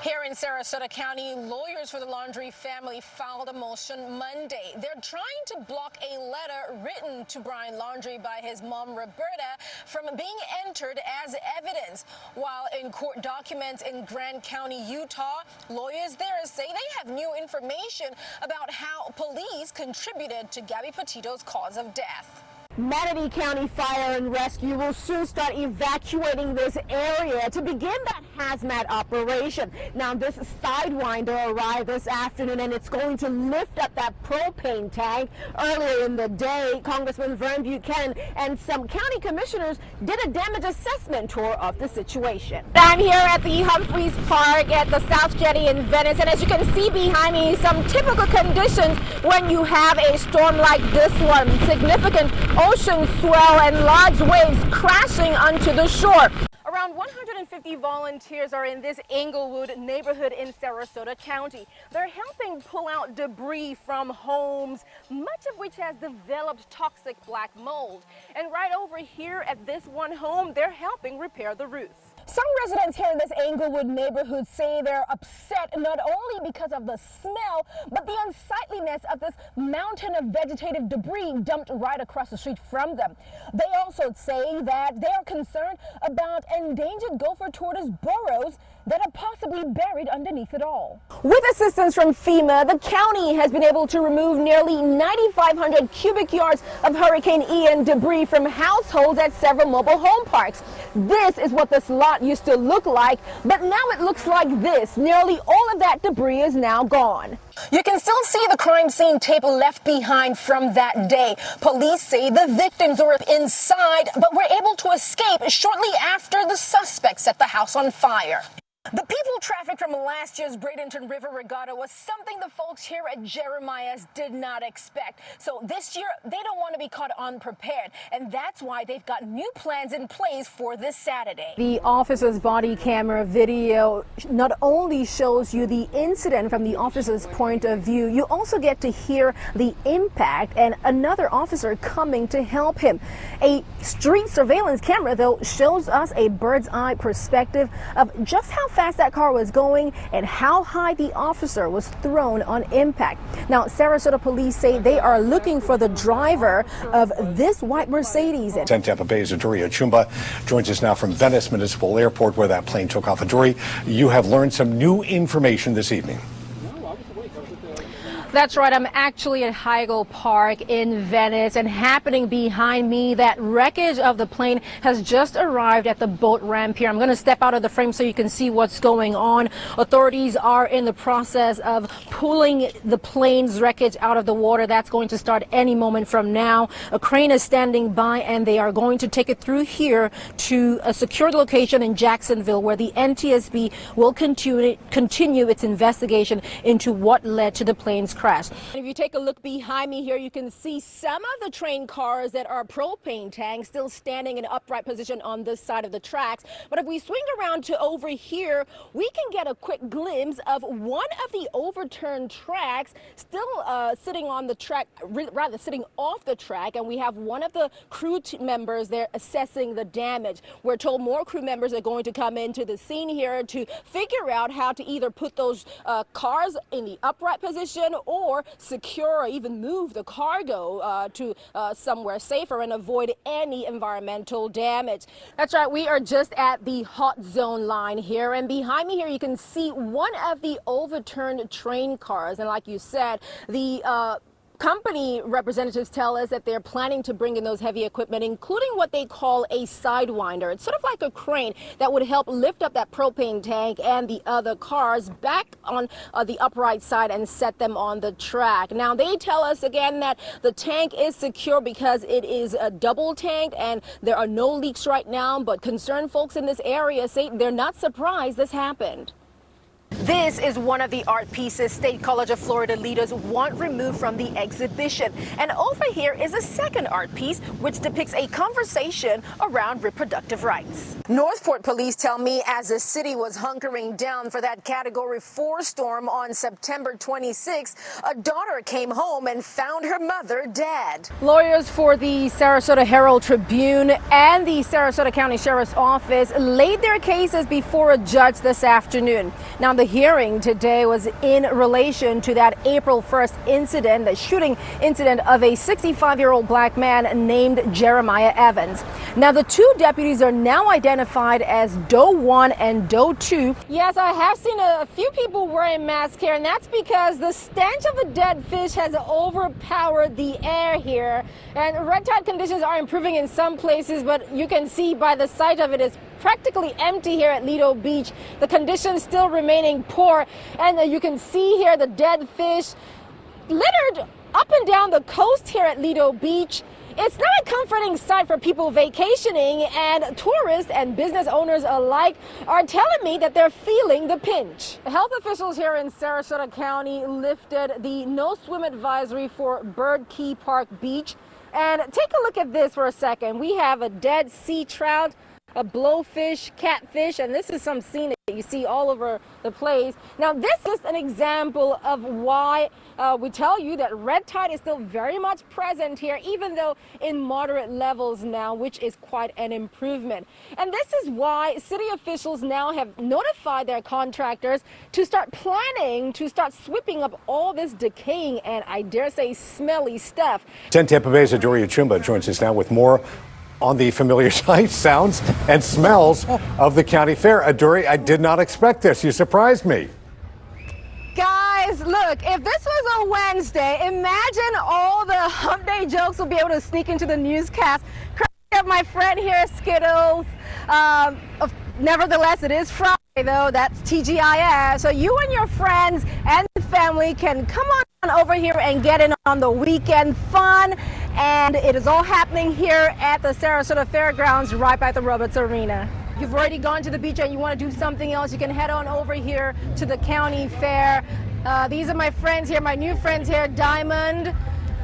Here in Sarasota County, lawyers for the Laundrie family filed a motion Monday. They're trying to block a letter written to Brian Laundrie by his mom, Roberta, from being entered as evidence. While in court documents in Grant County, Utah, lawyers there say they have new information about how police contributed to Gabby Petito's cause of death. Manatee County Fire and Rescue will soon start evacuating this area to begin that hazmat operation. Now, this sidewinder arrived this afternoon, and it's going to lift up that propane tank. Earlier in the day, Congressman Vern Buchanan and some county commissioners did a damage assessment tour of the situation. I'm here at the Humphreys Park at the South Jetty in Venice, and as you can see behind me, some typical conditions when you have a storm like this one. Significant ocean swell and large waves crashing onto the shore. Around 150 volunteers are in this Englewood neighborhood in Sarasota County. They're helping pull out debris from homes, much of which has developed toxic black mold. And right over here at this one home, they're helping repair the roof. Some residents here in this Englewood neighborhood say they're upset not only because of the smell, but the unsightliness of this mountain of vegetative debris dumped right across the street from them. They also say that they are concerned about endangered gopher tortoise burrows that are possibly buried underneath it all. With assistance from FEMA, the county has been able to remove nearly 9,500 cubic yards of Hurricane Ian debris from households at several mobile home parks. This is what this lot used to look like, but now it looks like this. Nearly all of that debris is now gone. You can still see the crime scene tape left behind from that day. Police say the victims were inside, but were able to escape shortly after the suspects set the house on fire. The people traffic from last year's Bradenton River Regatta was something the folks here at Jeremiah's did not expect. So this year, they don't want to be caught unprepared, and that's why they've got new plans in place for this Saturday. The officer's body camera video not only shows you the incident from the officer's point of view, you also get to hear the impact and another officer coming to help him. A street surveillance camera, though, shows us a bird's eye perspective of just how fast that car was going and how high the officer was thrown on impact. Now, Sarasota police say they are looking for the driver of this white Mercedes. Tampa Bay's Adaure Achumba joins us now from Venice Municipal Airport, where that plane took off. Adaure, you have learned some new information this evening. That's right. I'm actually at Hygo Park in Venice, and happening behind me, that wreckage of the plane has just arrived at the boat ramp here. I'm going to step out of the frame so you can see what's going on. Authorities are in the process of pulling the plane's wreckage out of the water. That's going to start any moment from now. A crane is standing by, and they are going to take it through here to a secured location in Jacksonville, where the NTSB will continue its investigation into what led to the plane's crash. And if you take a look behind me here, you can see some of the train cars that are propane tanks still standing in upright position on this side of the tracks. But if we swing around to over here, we can get a quick glimpse of one of the overturned tracks still sitting on the track, rather sitting off the track. And we have one of the crew members there assessing the damage. We're told more crew members are going to come into the scene here to figure out how to either put those cars in the upright position or secure or even move the cargo to somewhere safer and avoid any environmental damage. That's right, we are just at the hot zone line here, and behind me here you can see one of the overturned train cars. And like you said, the company representatives tell us that they're planning to bring in those heavy equipment, including what they call a sidewinder. It's sort of like a crane that would help lift up that propane tank and the other cars back on the upright side and set them on the track. Now, they tell us again that the tank is secure because it is a double tank and there are no leaks right now, but concerned folks in this area say they're not surprised this happened. This is one of the art pieces State College of Florida leaders want removed from the exhibition. And over here is a second art piece which depicts a conversation around reproductive rights. Northport police tell me as the city was hunkering down for that Category 4 storm on September 26th, a daughter came home and found her mother dead. Lawyers for the Sarasota Herald Tribune and the Sarasota County Sheriff's Office laid their cases before a judge this afternoon. Now, the hearing today was in relation to that April 1st incident, the shooting incident of a 65-year-old black man named Jeremiah Evans. Now, the two deputies are now identified as Doe 1 and Doe 2. Yes, I have seen a few people wearing masks here, and that's because the stench of the dead fish has overpowered the air here. And red tide conditions are improving in some places, but you can see by the sight of it, it's practically empty here at Lido Beach. The conditions still remaining poor, and you can see here the dead fish littered up and down the coast here at Lido Beach. It's not a comforting sight for people vacationing, and tourists and business owners alike are telling me that they're feeling the pinch. Health officials here in Sarasota County lifted the no swim advisory for Bird Key Park Beach. And take a look at this for a second. We have a dead sea trout, a blowfish, catfish, and this is some scene that you see all over the place. Now, this is an example of why we tell you that red tide is still very much present here, even though in moderate levels now, which is quite an improvement. And this is why city officials now have notified their contractors to start planning, to start sweeping up all this decaying and, I dare say, smelly stuff. 10 Tampa Bay's Adaure Achumba joins us now with more on the familiar sights, sounds, and smells of the county fair. Adaure, I did not expect this. You surprised me. Guys, look, if this was a Wednesday, imagine all the hump day jokes will be able to sneak into the newscast. Up my friend here, Skittles. Nevertheless, it is Friday, though. That's TGIF. So you and your friends and family can come on over here and get in on the weekend fun. And it is all happening here at the Sarasota Fairgrounds right by the Roberts Arena. You've already gone to the beach and you want to do something else, you can head on over here to the county fair. These are my friends here, my new friends here, Diamond,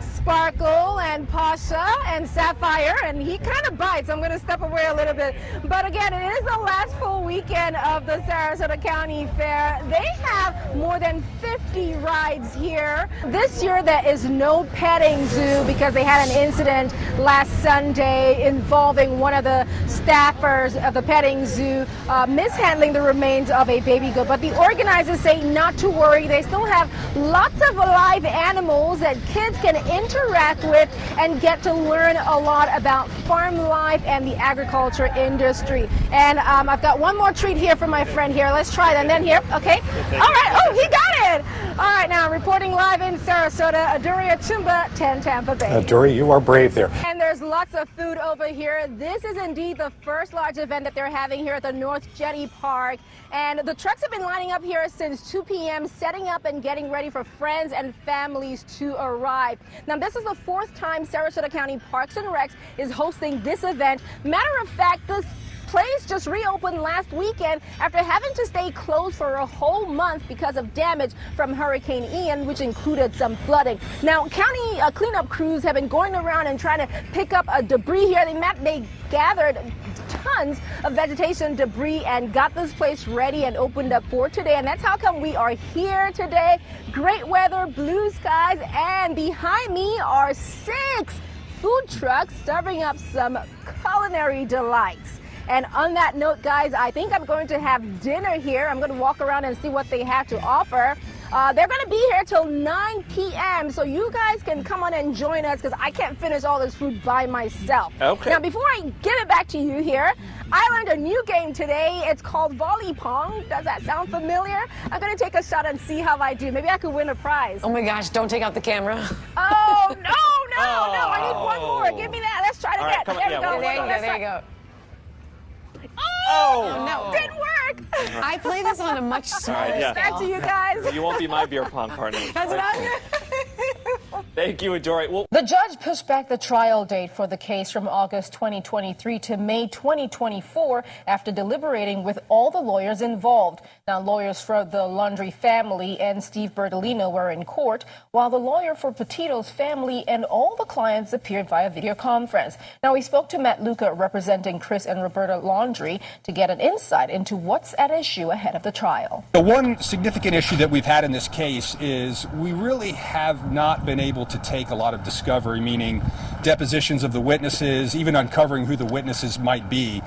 Sparkle, and Pasha, and Sapphire, and he kind of bites. I'm going to step away a little bit. But again, it is the last full weekend of the Sarasota County Fair. They have more than 50 rides here. This year there is no petting zoo because they had an incident last Sunday involving one of the staffers of the petting zoo mishandling the remains of a baby goat. But the organizers say not to worry. They still have lots of live animals that kids can interact with and get to learn a lot about farm life and the agriculture industry. And I've got one more treat here for my friend here. Let's try it. And then here, okay. All right. Oh, he got it. All right. Now reporting live in Sarasota, Adaure Achumba, 10 Tampa Bay. Adaure, you are brave there. And there's lots of food over here. This is indeed the first large event that they're having here at the North Jetty Park. And the trucks have been lining up here since 2 p.m., setting up and getting ready for friends and families to arrive. Now, this is the 4th time Sarasota County Parks and Recs is hosting this event. Matter of fact, this place just reopened last weekend after having to stay closed for a whole month because of damage from Hurricane Ian, which included some flooding. Now, county cleanup crews have been going around and trying to pick up debris here. They gathered tons of vegetation debris and got this place ready and opened up for today. And that's how come we are here today. Great weather, blue skies, and behind me are 6 food trucks serving up some culinary delights. And on that note, guys, I think I'm going to have dinner here. I'm going to walk around and see what they have to offer. They're going to be here till 9 p.m. So you guys can come on and join us because I can't finish all this food by myself. Okay. Now, before I give it back to you here, I learned a new game today. It's called Volley Pong. Does that sound familiar? I'm going to take a shot and see how I do. Maybe I could win a prize. Oh, my gosh. Don't take out the camera. Oh, no. I need one more. Give me that. Let's try it again. There you go. Oh, no, didn't work. I play this on a much smaller scale. Back to you guys. You won't be my beer pong partner. That's what I'm Thank you, Adaure. Well, the judge pushed back the trial date for the case from August 2023 to May 2024 after deliberating with all the lawyers involved. Now, lawyers for the Laundrie family and Steve Bertolino were in court, while the lawyer for Petito's family and all the clients appeared via video conference. Now, we spoke to Matt Luca, representing Chris and Roberta Laundrie, to get an insight into what's at issue ahead of the trial. The one significant issue that we've had in this case is we really have not been able to take a lot of discovery, meaning depositions of the witnesses, even uncovering who the witnesses might be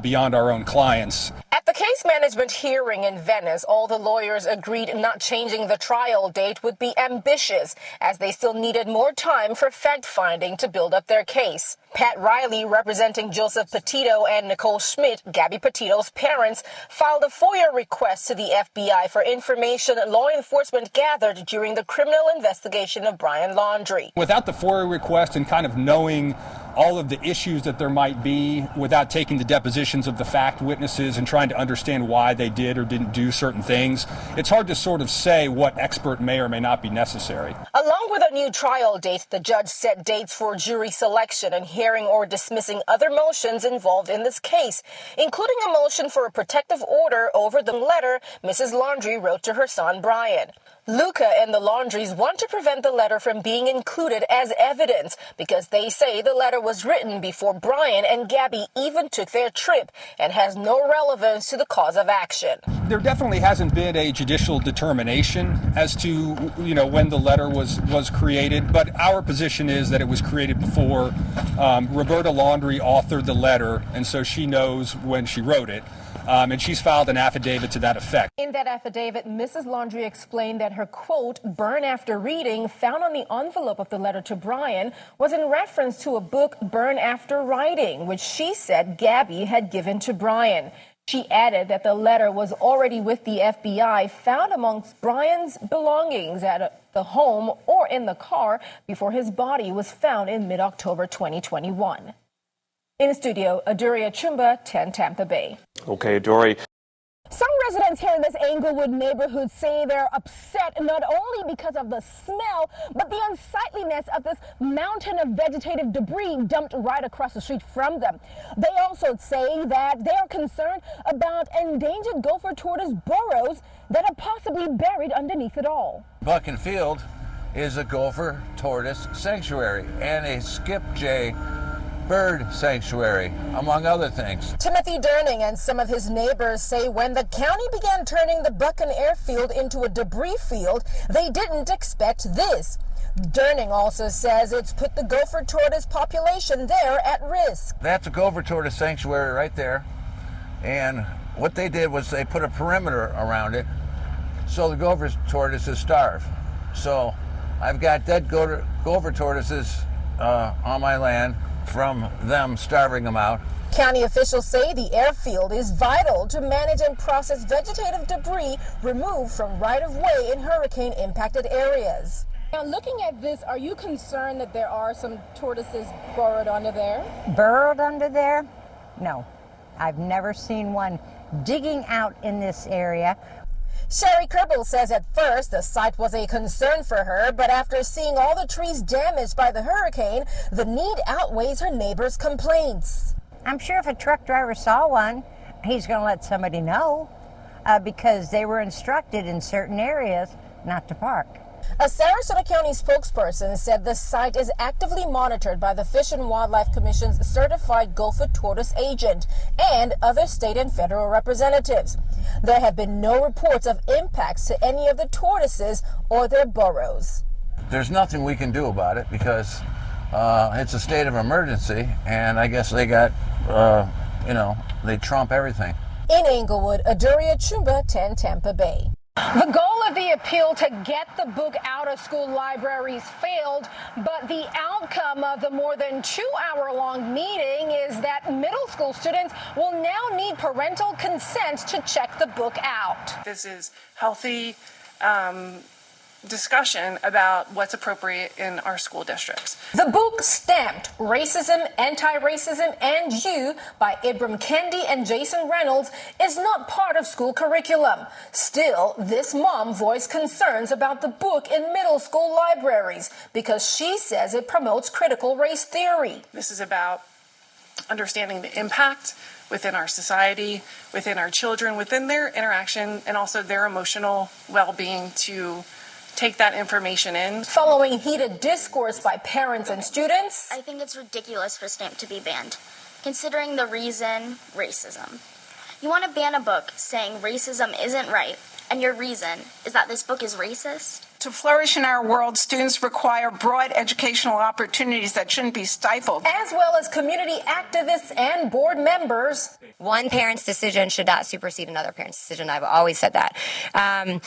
beyond our own clients. At the case management hearing in Venice, all the lawyers agreed not changing the trial date would be ambitious, as they still needed more time for fact-finding to build up their case. Pat Riley, representing Joseph Petito and Nicole Schmidt, Gabby Petito's parents, filed a FOIA request to the FBI for information law enforcement gathered during the criminal investigation of Brian Laundrie. Without the FOIA request and kind of knowing all of the issues that there might be, without taking the depositions of the fact witnesses and trying to understand why they did or didn't do certain things, it's hard to sort of say what expert may or may not be necessary. Along with a new trial date, the judge set dates for jury selection and hearing or dismissing other motions involved in this case, including a motion for a protective order over the letter Mrs. Laundrie wrote to her son Brian. Luca and the Laundries want to prevent the letter from being included as evidence because they say the letter was written before Brian and Gabby even took their trip and has no relevance to the cause of action. There definitely hasn't been a judicial determination as to, when the letter was created, but our position is that it was created before Roberta Laundrie authored the letter, and so she knows when she wrote it. And she's filed an affidavit to that effect. In that affidavit, Mrs. Laundrie explained that her quote, "burn after reading," found on the envelope of the letter to Brian was in reference to a book, Burn After Writing, which she said Gabby had given to Brian. She added that the letter was already with the FBI, found amongst Brian's belongings at the home or in the car before his body was found in mid-October 2021. In the studio, Adaure Achumba, 10 Tampa Bay. Okay, Adaure. Some residents here in this Englewood neighborhood say they're upset not only because of the smell, but the unsightliness of this mountain of vegetative debris dumped right across the street from them. They also say that they are concerned about endangered gopher tortoise burrows that are possibly buried underneath it all. Buck and Field is a gopher tortoise sanctuary and a skipjaay bird sanctuary, among other things. Timothy Durning and some of his neighbors say when the county began turning the Buchan Airfield into a debris field, they didn't expect this. Durning also says it's put the gopher tortoise population there at risk. That's a gopher tortoise sanctuary right there, and what they did was they put a perimeter around it so the gopher tortoises starve. So I've got dead gopher tortoises on my land from them starving them out. County officials say the airfield is vital to manage and process vegetative debris removed from right-of-way in hurricane-impacted areas. Now, looking at this, are you concerned that there are some tortoises burrowed under there? Burrowed under there? No. I've never seen one digging out in this area. Sherry Kerbel says at first the site was a concern for her, but after seeing all the trees damaged by the hurricane, the need outweighs her neighbors' complaints. I'm sure if a truck driver saw one, he's going to let somebody know because they were instructed in certain areas not to park. A Sarasota County spokesperson said the site is actively monitored by the Fish and Wildlife Commission's certified gopher tortoise agent and other state and federal representatives. There have been no reports of impacts to any of the tortoises or their burrows. There's nothing we can do about it because it's a state of emergency, and I guess they got, they trump everything. In Englewood, Adaure Achumba, 10 Tampa Bay. The goal of the appeal to get the book out of school libraries failed, but the outcome of the more than 2-hour-long meeting is that middle school students will now need parental consent to check the book out. This is healthy discussion about what's appropriate in our school districts. The book stamped Racism, Anti-Racism, and You by Ibram Kendi and Jason Reynolds is not part of school curriculum. Still, this mom voiced concerns about the book in middle school libraries because she says it promotes critical race theory. This is about understanding the impact within our society, within our children, within their interaction, and also their emotional well-being to take that information in. Following heated discourse by parents and students, I think it's ridiculous for STAMP to be banned, considering the reason, racism. You want to ban a book saying racism isn't right, and your reason is that this book is racist? To flourish in our world, students require broad educational opportunities that shouldn't be stifled. As well as community activists and board members. One parent's decision should not supersede another parent's decision. I've always said that. And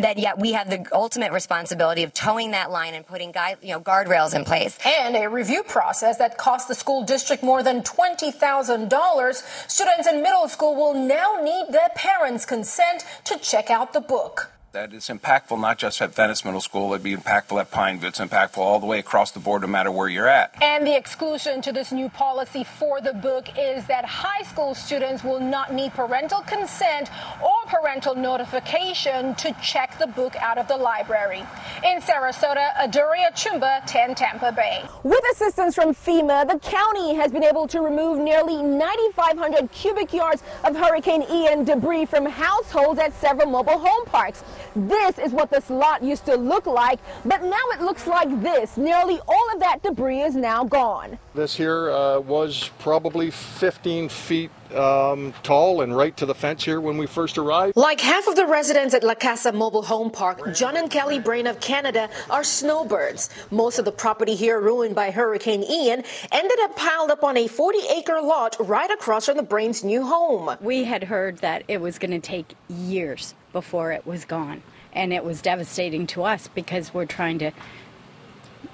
that yet we have the ultimate responsibility of towing that line and putting guardrails in place. And a review process that cost the school district more than $20,000. Students in middle school will now need their parents' consent to check out the book. That it's impactful not just at Venice Middle School, it'd be impactful at Pineview, it's impactful all the way across the board no matter where you're at. And the exclusion to this new policy for the book is that high school students will not need parental consent or parental notification to check the book out of the library. In Sarasota, Adaure Achumba, 10 Tampa Bay. With assistance from FEMA, the county has been able to remove nearly 9,500 cubic yards of Hurricane Ian debris from households at several mobile home parks. This is what this lot used to look like, but now it looks like this. Nearly all of that debris is now gone. This here was probably 15 feet tall and right to the fence here when we first arrived. Like half of the residents at La Casa Mobile Home Park, John and Kelly Brain of Canada, are snowbirds. Most of the property here ruined by Hurricane Ian ended up piled up on a 40-acre lot right across from the Brains' new home. We had heard that it was going to take years before it was gone, and it was devastating to us because we're trying to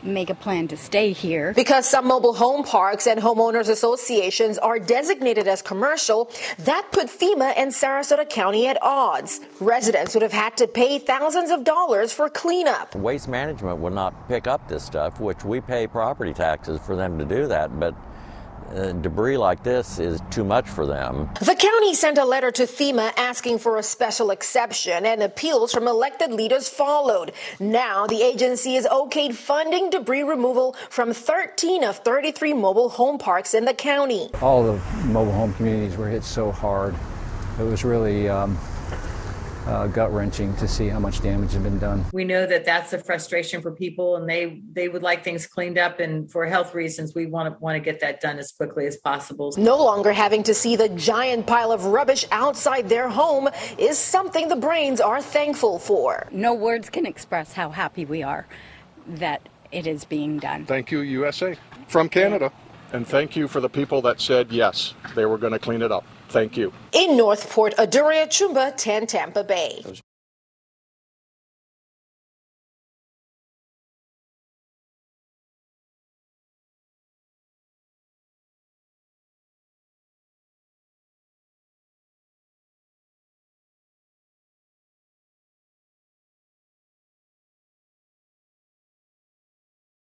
make a plan to stay here. Because some mobile home parks and homeowners associations are designated as commercial, that put FEMA and Sarasota County at odds. Residents would have had to pay thousands of dollars for cleanup. Waste management would not pick up this stuff, which we pay property taxes for them to do that, but debris like this is too much for them. The county sent a letter to FEMA asking for a special exception, and appeals from elected leaders followed. Now the agency has okayed funding debris removal from 13 of 33 mobile home parks in the county. All the mobile home communities were hit so hard. It was really gut-wrenching to see how much damage had been done. We know that that's a frustration for people, and they would like things cleaned up, and for health reasons we want to get that done as quickly as possible. No longer having to see the giant pile of rubbish outside their home is something the Brains are thankful for. No words can express how happy we are that it is being done. Thank you, USA, from Canada. And thank you for the people that said yes, they were going to clean it up. Thank you. In Northport, Adaure Achumba, 10 Tampa Bay.